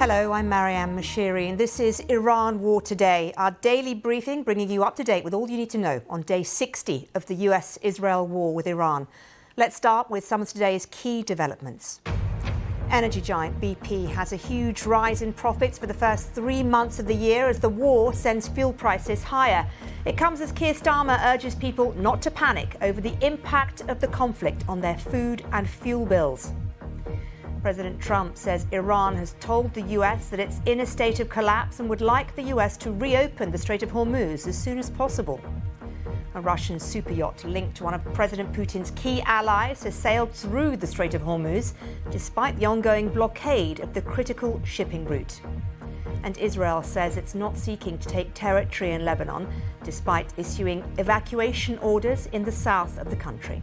Hello, I'm Marianne Mashiri, and this is Iran War Today, our daily briefing bringing you up to date with all you need to know on day 60 of the US-Israel war with Iran. Let's start with some of today's key developments. Energy giant BP has a huge rise in profits for the first 3 months of the year as the war sends fuel prices higher. It comes as Keir Starmer urges people not to panic over the impact of the conflict on their food and fuel bills. President Trump says Iran has told the US that it's in a state of collapse and would like the US to reopen the Strait of Hormuz as soon as possible. A Russian superyacht linked to one of President Putin's key allies has sailed through the Strait of Hormuz despite the ongoing blockade of the critical shipping route. And Israel says it's not seeking to take territory in Lebanon despite issuing evacuation orders in the south of the country.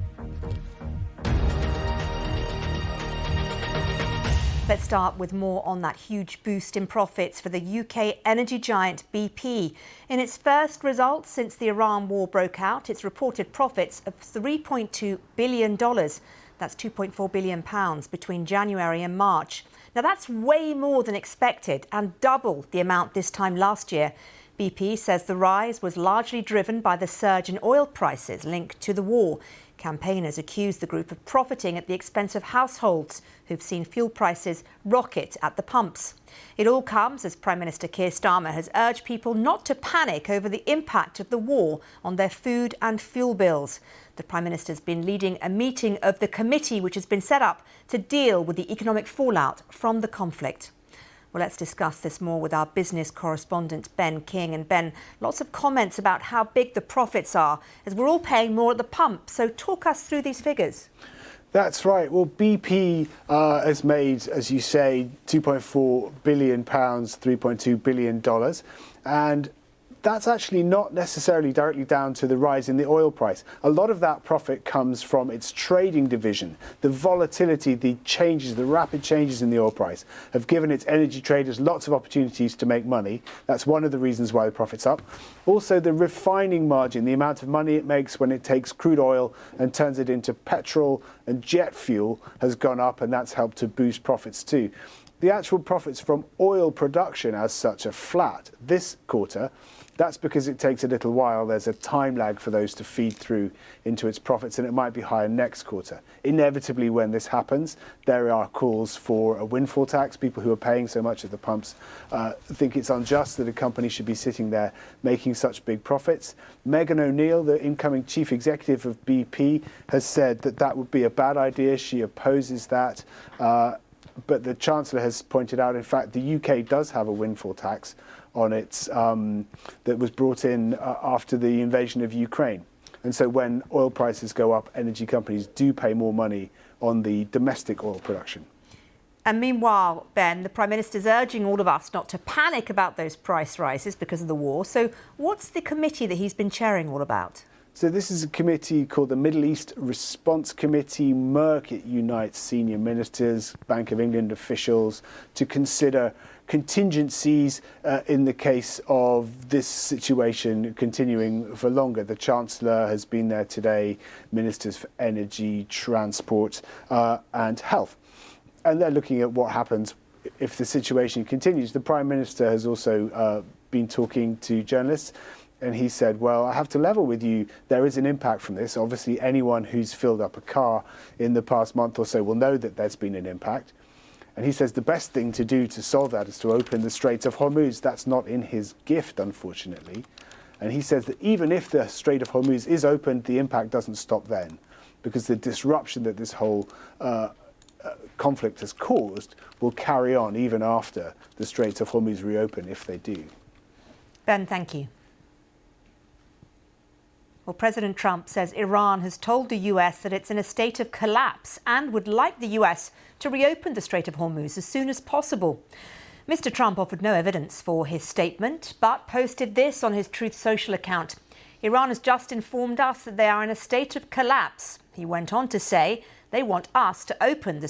Let's start with more on that huge boost in profits for the UK energy giant BP. In its first results since the Iran war broke out, it's reported profits of $3.2 billion. That's £2.4 billion between January and March. Now that's way more than expected and double the amount this time last year. BP says the rise was largely driven by the surge in oil prices linked to the war. Campaigners accuse the group of profiting at the expense of households who've seen fuel prices rocket at the pumps. It all comes as Prime Minister Keir Starmer has urged people not to panic over the impact of the war on their food and fuel bills. The Prime Minister's been leading a meeting of the committee which has been set up to deal with the economic fallout from the conflict. Well, let's discuss this more with our business correspondent, Ben King. And Ben, lots of comments about how big the profits are, as we're all paying more at the pump. So talk us through these figures. That's right. Well, BP has made, as you say, £2.4 billion, $3.2 billion. And that's actually not necessarily directly down to the rise in the oil price. A lot of that profit comes from its trading division. The volatility, the changes, the rapid changes in the oil price have given its energy traders lots of opportunities to make money. That's one of the reasons why the profit's up. Also, the refining margin, the amount of money it makes when it takes crude oil and turns it into petrol and jet fuel, has gone up, and that's helped to boost profits too. The actual profits from oil production as such are flat this quarter. That's because it takes a little while. There's a time lag for those to feed through into its profits, and it might be higher next quarter. Inevitably, when this happens, there are calls for a windfall tax. People who are paying so much at the pumps think it's unjust that a company should be sitting there making such big profits. Megan O'Neill, the incoming chief executive of BP, has said that that would be a bad idea. She opposes that. But the Chancellor has pointed out, in fact, the UK does have a windfall tax on its that was brought in after the invasion of Ukraine. And so when oil prices go up, energy companies do pay more money on the domestic oil production. And meanwhile, Ben, the Prime Minister's urging all of us not to panic about those price rises because of the war. So what's the committee that he's been chairing all about? So this is a committee called the Middle East Response Committee. Merck, it unites senior ministers, Bank of England officials to consider contingencies in the case of this situation continuing for longer. The Chancellor has been there today, ministers for energy, transport and health. And they're looking at what happens if the situation continues. The Prime Minister has also been talking to journalists. And he said, well, I have to level with you. There is an impact from this. Obviously, anyone who's filled up a car in the past month or so will know that there's been an impact. And he says the best thing to do to solve that is to open the Strait of Hormuz. That's not in his gift, unfortunately. And he says that even if the Strait of Hormuz is opened, the impact doesn't stop then, because the disruption that this whole conflict has caused will carry on even after the Strait of Hormuz reopen, if they do. Ben, thank you. Well, President Trump says Iran has told the US that it's in a state of collapse and would like the US to reopen the Strait of Hormuz as soon as possible. Mr. Trump offered no evidence for his statement, but posted this on his Truth Social account. Iran has just informed us that they are in a state of collapse. He went on to say they want us to open the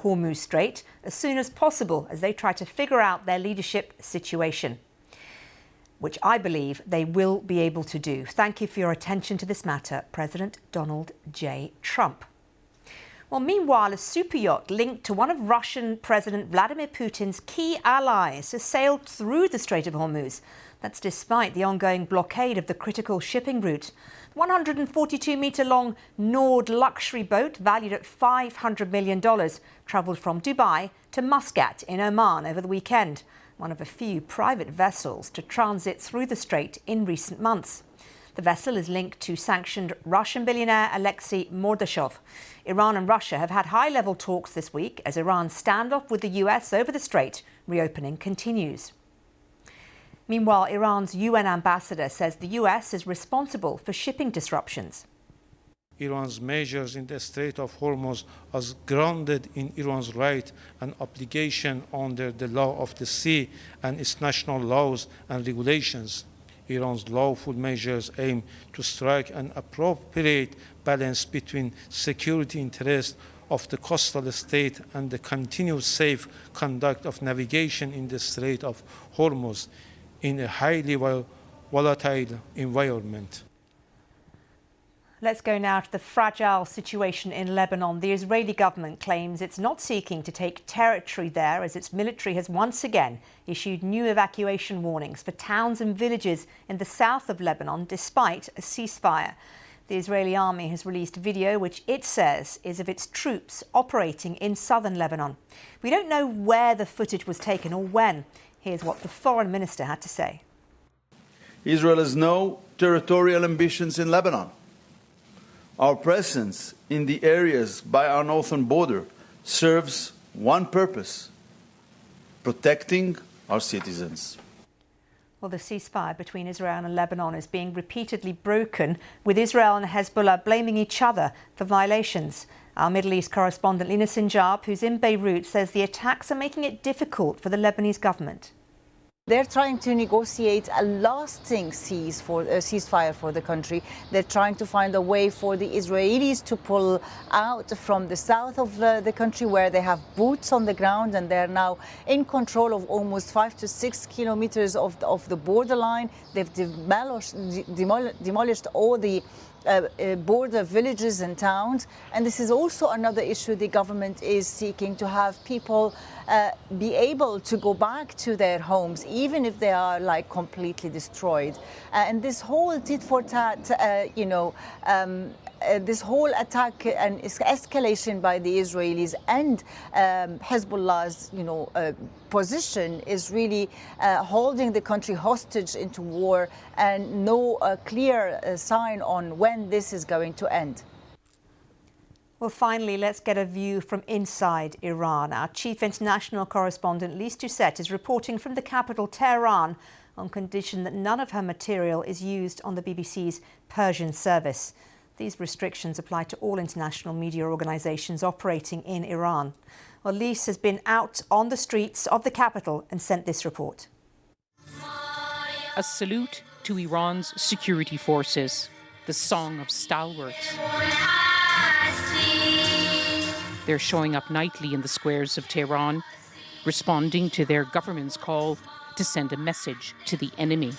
Hormuz Strait, as soon as possible as they try to figure out their leadership situation, which I believe they will be able to do. Thank you for your attention to this matter, President Donald J. Trump. Well, meanwhile, a superyacht linked to one of Russian President Vladimir Putin's key allies has sailed through the Strait of Hormuz. That's despite the ongoing blockade of the critical shipping route. The 142-metre-long Nord luxury boat, valued at $500 million, travelled from Dubai to Muscat in Oman over the weekend, one of a few private vessels to transit through the strait in recent months. The vessel is linked to sanctioned Russian billionaire Alexei Mordashov. Iran and Russia have had high-level talks this week as Iran's standoff with the US over the strait reopening continues. Meanwhile, Iran's UN ambassador says the US is responsible for shipping disruptions. Iran's measures in the Strait of Hormuz are grounded in Iran's right and obligation under the law of the sea and its national laws and regulations. Iran's lawful measures aim to strike an appropriate balance between security interests of the coastal state and the continued safe conduct of navigation in the Strait of Hormuz in a highly volatile environment. Let's go now to the fragile situation in Lebanon. The Israeli government claims it's not seeking to take territory there, as its military has once again issued new evacuation warnings for towns and villages in the south of Lebanon, despite a ceasefire. The Israeli army has released video which it says is of its troops operating in southern Lebanon. We don't know where the footage was taken or when. Here's what the foreign minister had to say. Israel has no territorial ambitions in Lebanon. Our presence in the areas by our northern border serves one purpose: protecting our citizens. Well, the ceasefire between Israel and Lebanon is being repeatedly broken, with Israel and Hezbollah blaming each other for violations. Our Middle East correspondent Lina Sinjab, who's in Beirut, says the attacks are making it difficult for the Lebanese government. They're trying to negotiate a lasting ceasefire for the country. They're trying to find a way for the Israelis to pull out from the south of the country, where they have boots on the ground and they're now in control of almost 5 to 6 kilometers of the borderline. They've demolished all the border villages and towns. And this is also another issue the government is seeking, to have people be able to go back to their homes, even if they are like completely destroyed. And this whole tit for tat, this whole attack and escalation by the Israelis and Hezbollah's, position is really holding the country hostage into war, and no clear sign on when this is going to end. Well, finally, let's get a view from inside Iran. Our chief international correspondent, Lise Doucette, is reporting from the capital, Tehran, on condition that none of her material is used on the BBC's Persian service. These restrictions apply to all international media organisations operating in Iran. Well, Lise has been out on the streets of the capital and sent this report. A salute to Iran's security forces, the song of stalwarts. They're showing up nightly in the squares of Tehran, responding to their government's call to send a message to the enemy.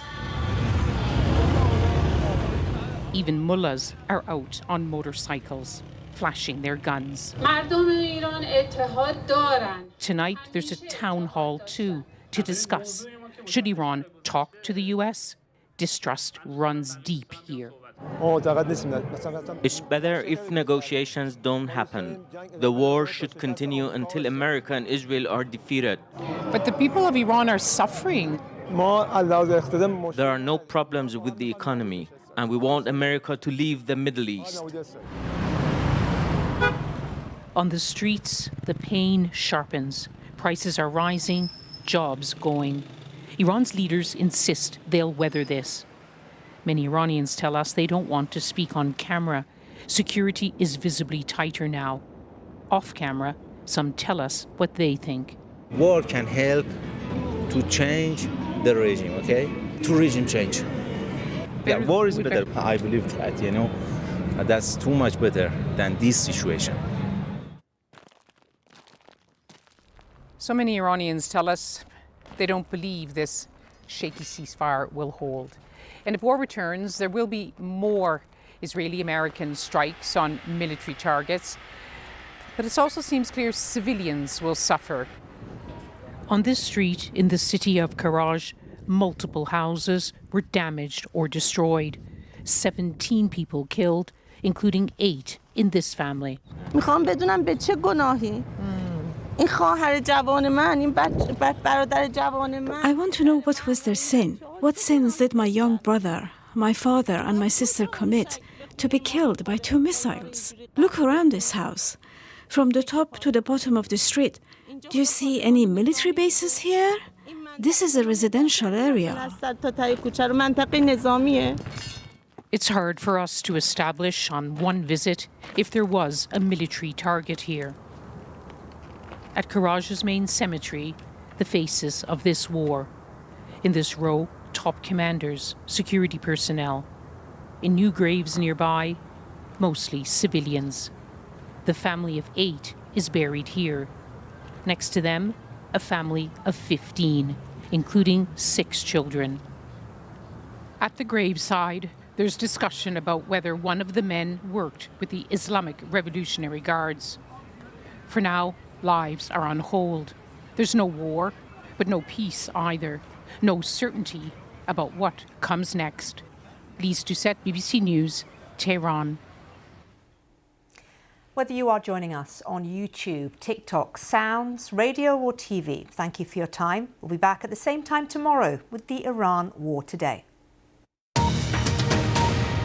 Even mullahs are out on motorcycles, flashing their guns. Tonight, there's a town hall too to discuss. Should Iran talk to the US? Distrust runs deep here. It's better if negotiations don't happen. The war should continue until America and Israel are defeated. But the people of Iran are suffering. There are no problems with the economy, and we want America to leave the Middle East. On the streets, the pain sharpens. Prices are rising, jobs going. Iran's leaders insist they'll weather this. Many Iranians tell us they don't want to speak on camera. Security is visibly tighter now. Off camera, some tell us what they think. War can help to change the regime, okay? To regime change. Yeah, war is better. I believe that, that's too much better than this situation. So many Iranians tell us they don't believe this shaky ceasefire will hold. And if war returns, there will be more Israeli-American strikes on military targets. But it also seems clear civilians will suffer. On this street in the city of Karaj, multiple houses were damaged or destroyed. 17 people killed, including 8 in this family. I want to know what was their sin. What sins did my young brother, my father and my sister commit to be killed by 2 missiles? Look around this house. From the top to the bottom of the street. Do you see any military bases here? This is a residential area. It's hard for us to establish on one visit if there was a military target here. At Karaj's main cemetery, the faces of this war. In this row, top commanders, security personnel. In new graves nearby, mostly civilians. The family of 8 is buried here. Next to them, a family of 15, including 6 children. At the graveside, there's discussion about whether one of the men worked with the Islamic Revolutionary Guards. For now, lives are on hold. There's no war, but no peace either. No certainty about what comes next. Lise Doucette, BBC News, Tehran. Whether you are joining us on YouTube, TikTok, Sounds, radio or TV, thank you for your time. We'll be back at the same time tomorrow with the Iran War Today.